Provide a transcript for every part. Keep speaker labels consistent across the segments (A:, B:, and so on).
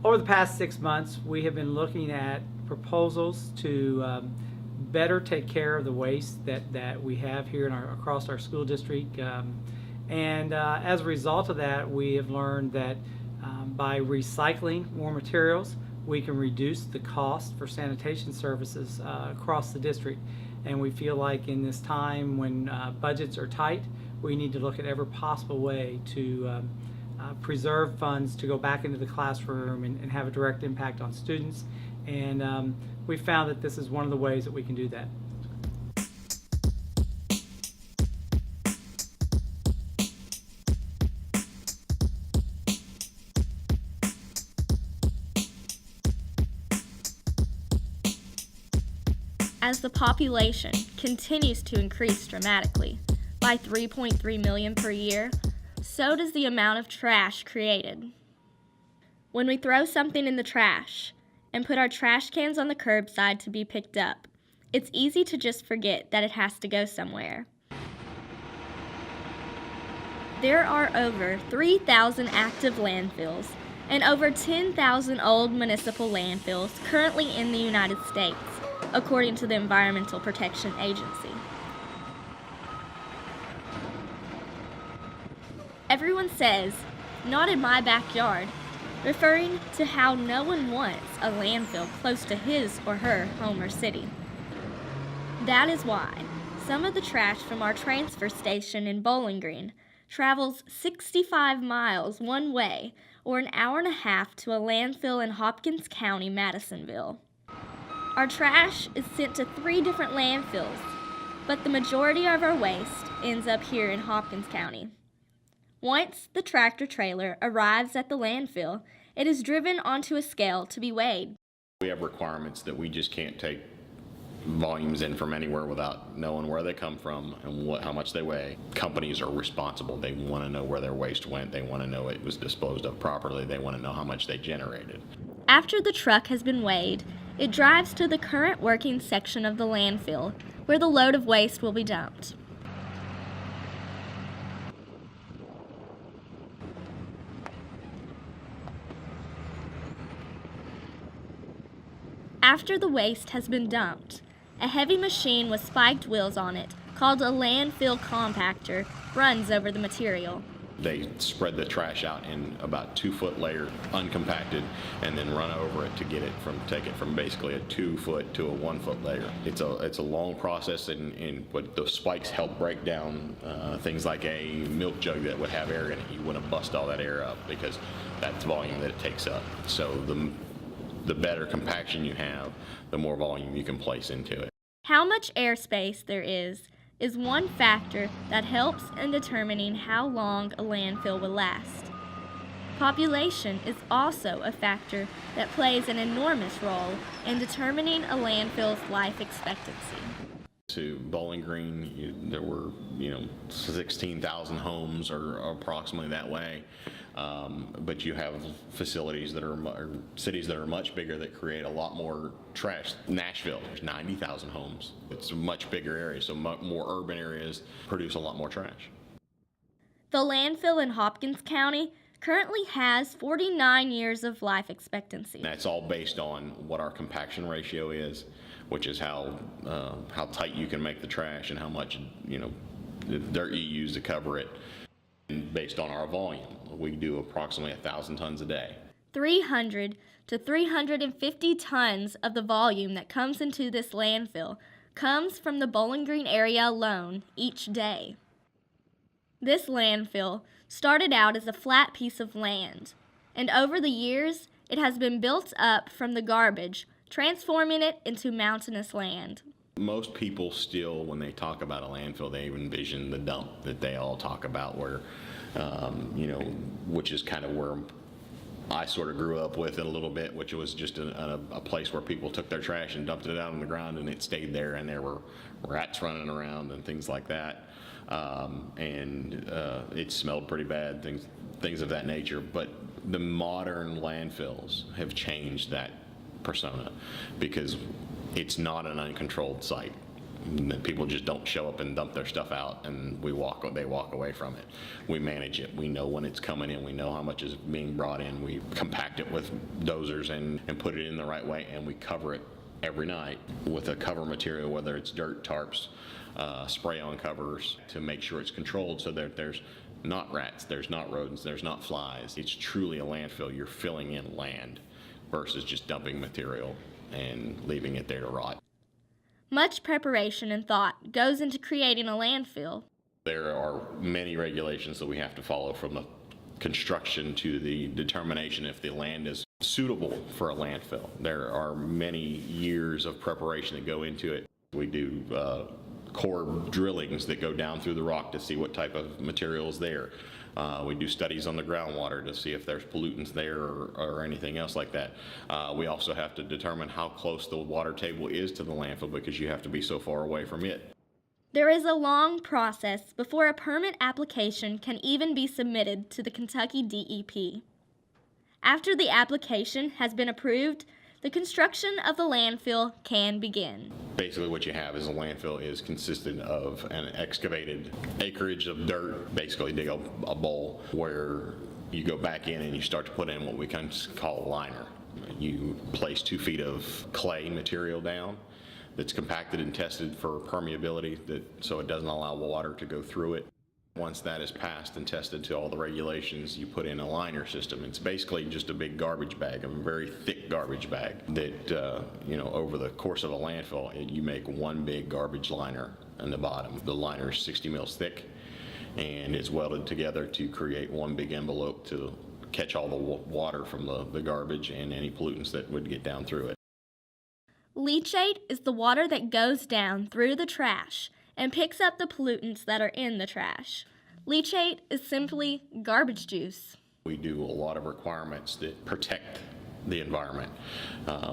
A: Over the past 6 months, we have been looking at proposals to better take care of the waste that we have here across our school district. And as a result of that, we have learned that by recycling more materials, we can reduce the cost for sanitation services across the district. And we feel like in this time when budgets are tight, we need to look at every possible way to preserve funds to go back into the classroom and have a direct impact on students. And we found that this is one of the ways that we can do that.
B: As the population continues to increase dramatically by 3.3 million per year, so does the amount of trash created. When we throw something in the trash and put our trash cans on the curbside to be picked up, it's easy to just forget that it has to go somewhere. There are over 3,000 active landfills and over 10,000 old municipal landfills currently in the United States, according to the Environmental Protection Agency. Everyone says, "Not in my backyard," referring to how no one wants a landfill close to his or her home or city. That is why some of the trash from our transfer station in Bowling Green travels 65 miles one way or an hour and a half to a landfill in Hopkins County, Madisonville. Our trash is sent to 3 different landfills, but the majority of our waste ends up here in Hopkins County. Once the tractor trailer arrives at the landfill, it is driven onto a scale to be weighed.
C: We have requirements that we just can't take volumes in from anywhere without knowing where they come from and how much they weigh. Companies are responsible. They want to know where their waste went. They want to know it was disposed of properly. They want to know how much they generated.
B: After the truck has been weighed, it drives to the current working section of the landfill, where the load of waste will be dumped. After the waste has been dumped, a heavy machine with spiked wheels on it, called a landfill compactor, runs over the material.
C: They spread the trash out in about 2-foot layer, uncompacted, and then run over it to take it from basically a 2-foot to a 1-foot layer. It's a long process, but the spikes help break down things like a milk jug that would have air in it. You want to bust all that air up because that's volume that it takes up. So the better compaction you have, the more volume you can place into it.
B: How much airspace there is one factor that helps in determining how long a landfill will last. Population is also a factor that plays an enormous role in determining a landfill's life expectancy.
C: To Bowling Green, there were 16,000 homes or approximately that way. But you have facilities or cities that are much bigger that create a lot more trash. Nashville, there's 90,000 homes. It's a much bigger area, so more urban areas produce a lot more trash.
B: The landfill in Hopkins County currently has 49 years of life expectancy.
C: That's all based on what our compaction ratio is, which is how tight you can make the trash and how much dirt you use to cover it. And based on our volume, we do approximately 1,000 tons a day.
B: 300 to 350 tons of the volume that comes into this landfill comes from the Bowling Green area alone each day. This landfill started out as a flat piece of land, and over the years, it has been built up from the garbage, transforming it into mountainous land.
C: Most people still, when they talk about a landfill, they envision the dump that they all talk about, where, which is kind of where I sort of grew up with it a little bit, which was just a place where people took their trash and dumped it out on the ground, and it stayed there, and there were rats running around and things like that, it smelled pretty bad, things of that nature. But the modern landfills have changed that persona because it's not an uncontrolled site. People just don't show up and dump their stuff out, and they walk away from it. We manage it. We know when it's coming in. We know how much is being brought in. We compact it with dozers and put it in the right way, and we cover it every night with a cover material, whether it's dirt, tarps, spray-on covers, to make sure it's controlled so that there's not rats, there's not rodents, there's not flies. It's truly a landfill. You're filling in land versus just dumping material and leaving it there to rot.
B: Much preparation and thought goes into creating a landfill.
C: There are many regulations that we have to follow, from the construction to the determination if the land is suitable for a landfill. There are many years of preparation that go into it. We do core drillings that go down through the rock to see what type of material is there. We do studies on the groundwater to see if there's pollutants there or anything else like that. We also have to determine how close the water table is to the landfill, because you have to be so far away from it.
B: There is a long process before a permit application can even be submitted to the Kentucky DEP. After the application has been approved, the construction of the landfill can begin.
C: Basically what you have is a landfill is consistent of an excavated acreage of dirt. Basically dig a bowl where you go back in and you start to put in what we can call a liner. You place 2 feet of clay material down that's compacted and tested for permeability, so it doesn't allow water to go through it. Once that is passed and tested to all the regulations, you put in a liner system. It's basically just a big garbage bag, a very thick garbage bag that, over the course of a landfill, you make one big garbage liner in the bottom. The liner is 60 mils thick, and it's welded together to create one big envelope to catch all the water from the garbage and any pollutants that would get down through it.
B: Leachate is the water that goes down through the trash and picks up the pollutants that are in the trash. Leachate is simply garbage juice.
C: We do a lot of requirements that protect the environment.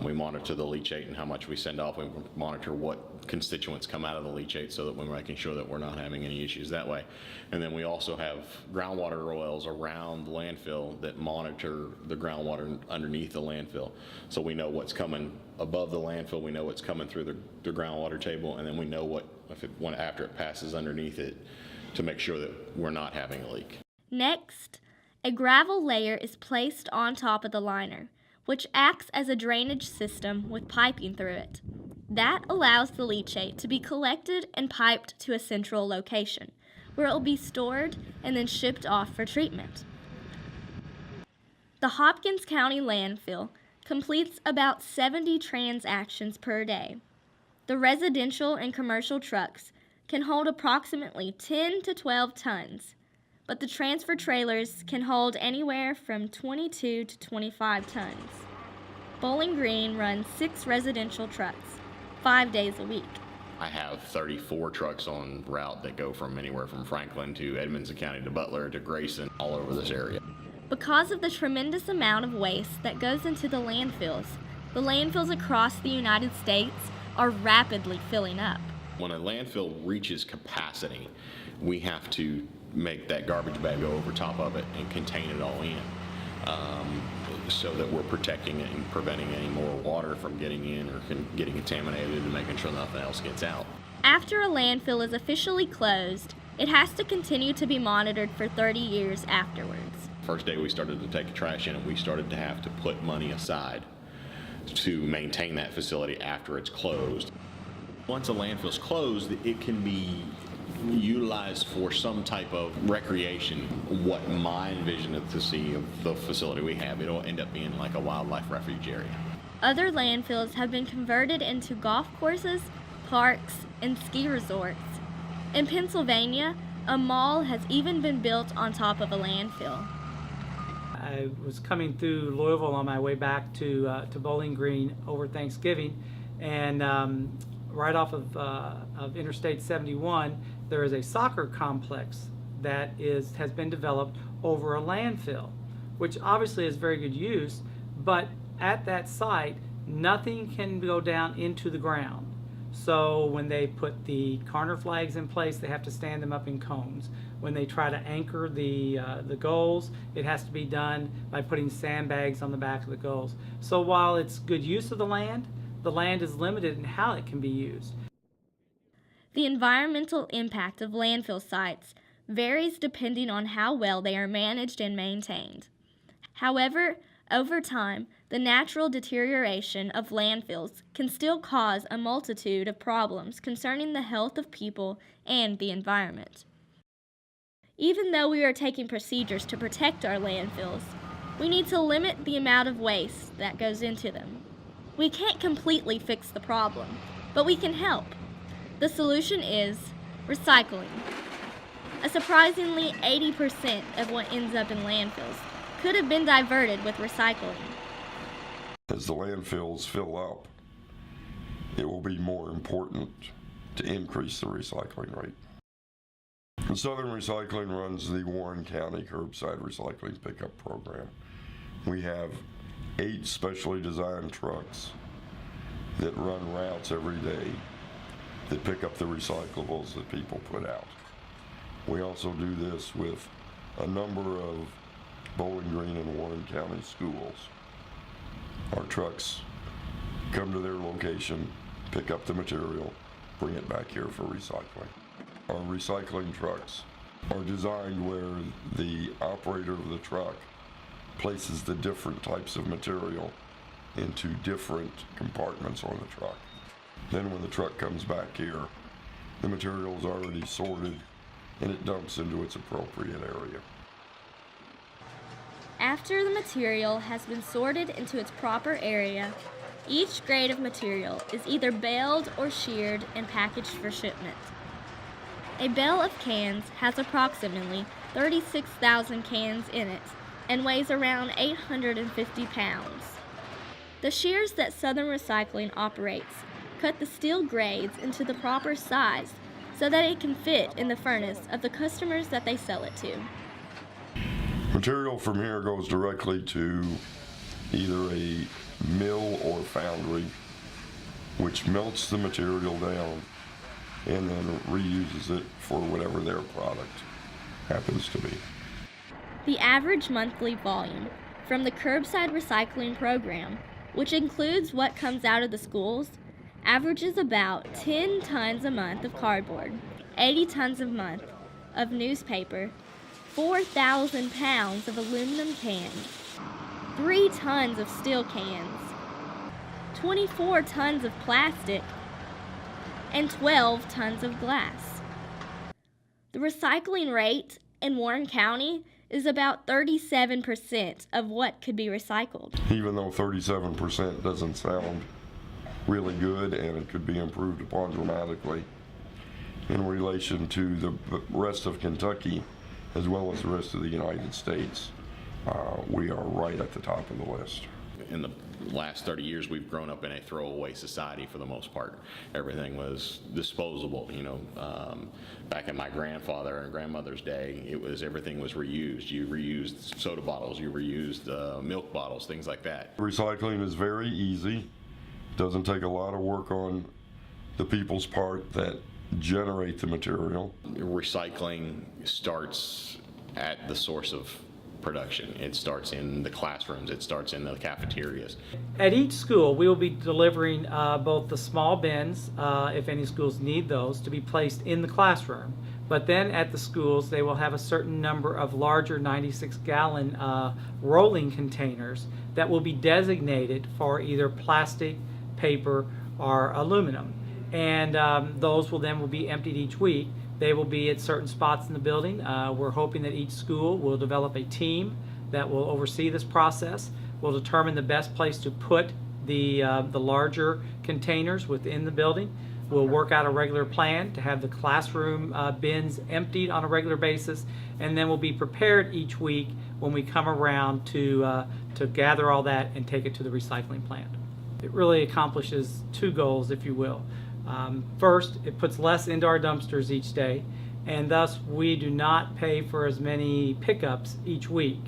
C: We monitor the leachate and how much we send off. We monitor what constituents come out of the leachate so that we're making sure that we're not having any issues that way. And then we also have groundwater oils around the landfill that monitor the groundwater underneath the landfill. So we know what's coming above the landfill, we know what's coming through the groundwater table, and then we know after it passes underneath it, to make sure that we're not having a leak.
B: Next, a gravel layer is placed on top of the liner, which acts as a drainage system with piping through it. That allows the leachate to be collected and piped to a central location, where it will be stored and then shipped off for treatment. The Hopkins County landfill completes about 70 transactions per day. The residential and commercial trucks can hold approximately 10 to 12 tons, but the transfer trailers can hold anywhere from 22 to 25 tons. Bowling Green runs 6 residential trucks, 5 days a week.
C: I have 34 trucks on route that go from anywhere from Franklin to Edmonson County to Butler to Grayson, all over this area.
B: Because of the tremendous amount of waste that goes into the landfills across the United States are rapidly filling up.
C: When a landfill reaches capacity, we have to make that garbage bag go over top of it and contain it all in, so that we're protecting it and preventing any more water from getting in or getting contaminated, and making sure nothing else gets out.
B: After a landfill is officially closed, it has to continue to be monitored for 30 years afterwards.
C: First day we started to take trash in, and we started to have to put money aside to maintain that facility after it's closed. Once a landfill's closed, it can be utilized for some type of recreation. What I envision it to see of the facility we have, it'll end up being like a wildlife refuge area.
B: Other landfills have been converted into golf courses, parks, and ski resorts. In Pennsylvania, a mall has even been built on top of a landfill.
A: I was coming through Louisville on my way back to Bowling Green over Thanksgiving, and right off of Interstate 71, there is a soccer complex that has been developed over a landfill, which obviously is very good use, but at that site, nothing can go down into the ground. So when they put the corner flags in place, they have to stand them up in cones. When they try to anchor the goals, it has to be done by putting sandbags on the back of the goals. So while it's good use of the land is limited in how it can be used.
B: The environmental impact of landfill sites varies depending on how well they are managed and maintained. However, over time, the natural deterioration of landfills can still cause a multitude of problems concerning the health of people and the environment. Even though we are taking procedures to protect our landfills, we need to limit the amount of waste that goes into them. We can't completely fix the problem, but we can help. The solution is recycling. A surprisingly 80% of what ends up in landfills could have been diverted with recycling.
D: As the landfills fill up, it will be more important to increase the recycling rate. Southern Recycling runs the Warren County Curbside Recycling Pickup Program. We have 8 specially designed trucks that run routes every day that pick up the recyclables that people put out. We also do this with a number of Bowling Green and Warren County schools. Our trucks come to their location, pick up the material, bring it back here for recycling. Our recycling trucks are designed where the operator of the truck places the different types of material into different compartments on the truck. Then when the truck comes back here, the material is already sorted and it dumps into its appropriate area.
B: After the material has been sorted into its proper area, each grade of material is either baled or sheared and packaged for shipment. A bale of cans has approximately 36,000 cans in it and weighs around 850 pounds. The shears that Southern Recycling operates cut the steel grades into the proper size so that it can fit in the furnace of the customers that they sell it to.
D: Material from here goes directly to either a mill or foundry, which melts the material down and then reuses it for whatever their product happens to be.
B: The average monthly volume from the curbside recycling program, which includes what comes out of the schools, averages about 10 tons a month of cardboard, 80 tons a month of newspaper, 4,000 pounds of aluminum cans, 3 tons of steel cans, 24 tons of plastic, and 12 tons of glass. The recycling rate in Warren County is about 37% of what could be recycled.
D: Even though 37% doesn't sound really good and it could be improved upon dramatically in relation to the rest of Kentucky as well as the rest of the United States, we are right at the top of the list.
C: In the last 30 years, we've grown up in a throwaway society for the most part. Everything was disposable. Back in my grandfather and grandmother's day, everything was reused. You reused soda bottles, you reused milk bottles, things like that.
D: Recycling is very easy. Doesn't take a lot of work on the people's part that generate the material.
C: Recycling starts at the source of production. It starts in the classrooms, it starts in the cafeterias.
A: At each school, we will be delivering both the small bins, if any schools need those, to be placed in the classroom. But then at the schools, they will have a certain number of larger 96-gallon rolling containers that will be designated for either plastic, paper, or aluminum. And those will be emptied each week. They will be at certain spots in the building. We're hoping that each school will develop a team that will oversee this process, will determine the best place to put the larger containers within the building. We'll work out a regular plan to have the classroom bins emptied on a regular basis, and then we'll be prepared each week when we come around to gather all that and take it to the recycling plant. It really accomplishes 2 goals, if you will. First, it puts less into our dumpsters each day, and thus we do not pay for as many pickups each week.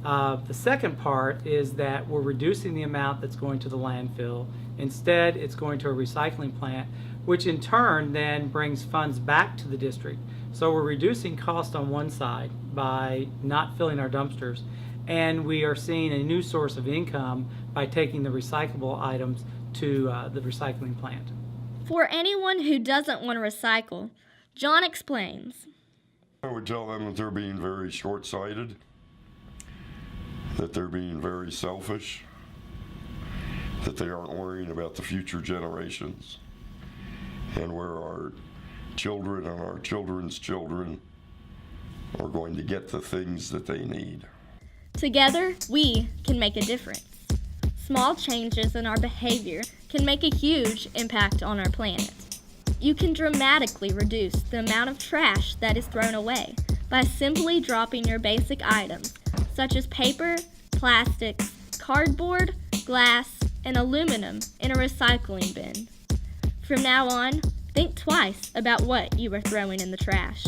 A: The second part is that we're reducing the amount that's going to the landfill. Instead, it's going to a recycling plant, which in turn then brings funds back to the district. So we're reducing cost on one side by not filling our dumpsters, and we are seeing a new source of income by taking the recyclable items to the recycling plant.
B: For anyone who doesn't want to recycle, John explains.
D: I would tell them that they're being very short-sighted, that they're being very selfish, that they aren't worrying about the future generations and where our children and our children's children are going to get the things that they need.
B: Together, we can make a difference. Small changes in our behavior can make a huge impact on our planet. You can dramatically reduce the amount of trash that is thrown away by simply dropping your basic items, such as paper, plastics, cardboard, glass, and aluminum in a recycling bin. From now on, think twice about what you are throwing in the trash.